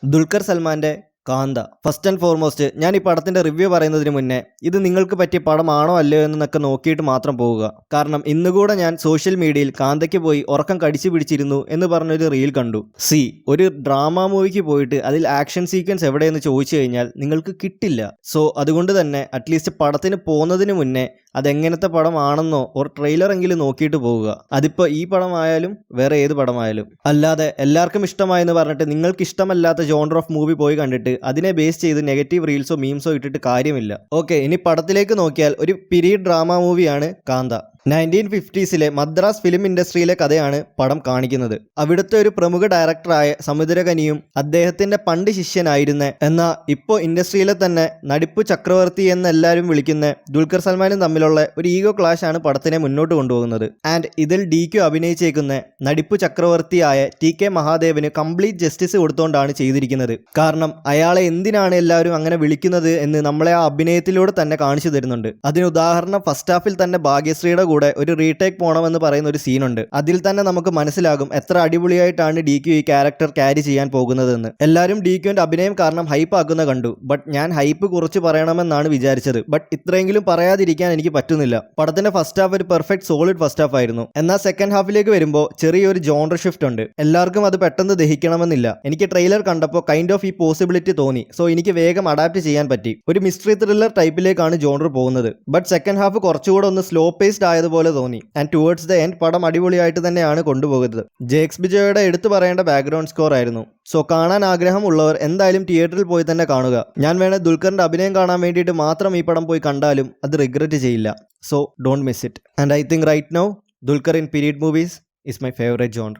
Dulquer സൽമാൻ്റെ kantha. First and foremost ഞാൻ ഈ പടത്തിൻ്റെ റിവ്യൂ പറയുന്നതിന് മുന്നേ ഇത് നിങ്ങൾക്ക് പറ്റിയ പടമാണോ അല്ലയോ എന്നൊക്കെ നോക്കിയിട്ട് മാത്രം പോവുക. കാരണം ഇന്നുകൂടെ ഞാൻ സോഷ്യൽ മീഡിയയിൽ കാന്തയ്ക്ക് പോയി ഉറക്കം കടിച്ചു പിടിച്ചിരുന്നു എന്ന് പറഞ്ഞൊരു റീൽ കണ്ടു. ഒരു ഡ്രാമ മൂവിക്ക് പോയിട്ട് അതിൽ ആക്ഷൻ സീക്വൻസ് എവിടെയെന്ന് ചോദിച്ചു കഴിഞ്ഞാൽ നിങ്ങൾക്ക് കിട്ടില്ല. സോ അതുകൊണ്ട് തന്നെ അറ്റ്ലീസ്റ്റ് പടത്തിന് പോകുന്നതിന് മുന്നേ അതെങ്ങനത്തെ പടമാണെന്നോ ഒരു ട്രെയിലർ എങ്കിലും നോക്കിയിട്ട് പോവുക. അതിപ്പോൾ ഈ പടമായാലും വേറെ ഏത് പടമായാലും. അല്ലാതെ എല്ലാവർക്കും ഇഷ്ടമായെന്ന് പറഞ്ഞിട്ട് നിങ്ങൾക്ക് ഇഷ്ടമല്ലാത്ത ജോണർ ഓഫ് മൂവി പോയി കണ്ടിട്ട് അതിനെ ബേസ് ചെയ്ത് നെഗറ്റീവ് റീൽസോ മീംസോ ഇട്ടിട്ട് കാര്യമില്ല. ഓക്കെ, ഇനി പടത്തിലേക്ക് നോക്കിയാൽ ഒരു പീരീഡ് ഡ്രാമ മൂവിയാണ് കാന്ത. 1950s മദ്രാസ് ഫിലിം ഇൻഡസ്ട്രിയിലെ കഥയാണ് പടം കാണിക്കുന്നത്. അവിടുത്തെ ഒരു പ്രമുഖ ഡയറക്ടറായ സമുദ്രകനിയും അദ്ദേഹത്തിന്റെ പണ്ട് ശിഷ്യനായിരുന്ന എന്നാൽ ഇപ്പോൾ ഇൻഡസ്ട്രിയിലെ തന്നെ നടിപ്പു ചക്രവർത്തി എന്നെല്ലാവരും വിളിക്കുന്ന ദുൽഖർ സൽമാനും തമ്മിലുള്ള ഒരു ഈഗോ ക്ലാഷ് ആണ് പടത്തിനെ മുന്നോട്ട് കൊണ്ടുപോകുന്നത്. ആൻഡ് ഇതിൽ DQ അഭിനയിച്ചേക്കുന്ന നടിപ്പു ചക്രവർത്തിയായ TK മഹാദേവന് കംപ്ലീറ്റ് ജസ്റ്റിസ് കൊടുത്തുകൊണ്ടാണ് ചെയ്തിരിക്കുന്നത്. കാരണം അയാളെ എന്തിനാണ് എല്ലാവരും അങ്ങനെ വിളിക്കുന്നത് എന്ന് നമ്മളെ ആ അഭിനയത്തിലൂടെ തന്നെ കാണിച്ചു തരുന്നുണ്ട്. അതിന് ഉദാഹരണം ഫസ്റ്റ് ഹാഫിൽ തന്നെ ഭാഗ്യശ്രീയുടെ കൂടെ ഒരു റീടേക്ക് പോകണമെന്ന് പറയുന്ന ഒരു സീനുണ്ട്. അതിൽ തന്നെ നമുക്ക് മനസ്സിലാകും എത്ര അടിപൊളിയായിട്ടാണ് DQ ഈ ക്യാരക്ടർ ക്യാരി ചെയ്യാൻ പോകുന്നതെന്ന്. എല്ലാവരും DQന്റെ അഭിനയം കാരണം ഹൈപ്പ് ആക്കുന്ന കണ്ടു. ബട്ട് ഞാൻ ഹൈപ്പ് കുറച്ച് പറയണമെന്നാണ് വിചാരിച്ചത്. ബട്ട് ഇത്രയെങ്കിലും പറയാതിരിക്കാൻ എനിക്ക് പറ്റുന്നില്ല. പടത്തിന്റെ ഫസ്റ്റ് ഹാഫ് ഒരു പെർഫെക്റ്റ് സോളിഡ് ഫസ്റ്റ് ഹാഫ് ആയിരുന്നു. എന്നാൽ സെക്കൻഡ് ഹാഫിലേക്ക് വരുമ്പോൾ ചെറിയൊരു ജോണർ ഷിഫ്റ്റ് ഉണ്ട്. എല്ലാവർക്കും അത് പെട്ടെന്ന് ദഹിക്കണമെന്നില്ല. എനിക്ക് ട്രെയിലർ കണ്ടപ്പോൾ കൈൻഡ് ഓഫ് ഈ പോസിബിലിറ്റി തോന്നി. സോ എനിക്ക് വേഗം അഡാപ്റ്റ് ചെയ്യാൻ പറ്റി. ഒരു മിസ്റ്ററി ത്രില്ലർ ടൈപ്പിലേക്കാണ് ജോണർ പോകുന്നത്. ബട്ട് സെക്കൻഡ് ഹാഫ് കുറച്ചുകൂടെ ഒന്ന് സ്ലോ പേസ്ഡ് ആയതുപോലെ തോന്നി. ആൻഡ് ടുവേർഡ്സ് ദ എൻഡ് പടം അടിപൊളിയായിട്ട് തന്നെയാണ് കൊണ്ടുപോകുന്നത്. ജേക്സ് ബിജോയുടെ എടുത്തു പറയേണ്ട ബാക്ക്ഗ്രൗണ്ട് സ്കോർ ആയിരുന്നു. സോ കാണാൻ ആഗ്രഹമുള്ളവർ എന്തായാലും തിയേറ്ററിൽ പോയി തന്നെ കാണുക. ഞാൻ വേണേൽ ദുൽഖറിന്റെ അഭിനയം കാണാൻ വേണ്ടിയിട്ട് മാത്രം ഈ പടം പോയി കണ്ടാലും അത് റിഗ്രറ്റ് ചെയ്യില്ല. So don't miss it. And I think right now Dulquer in period movies is my favorite genre.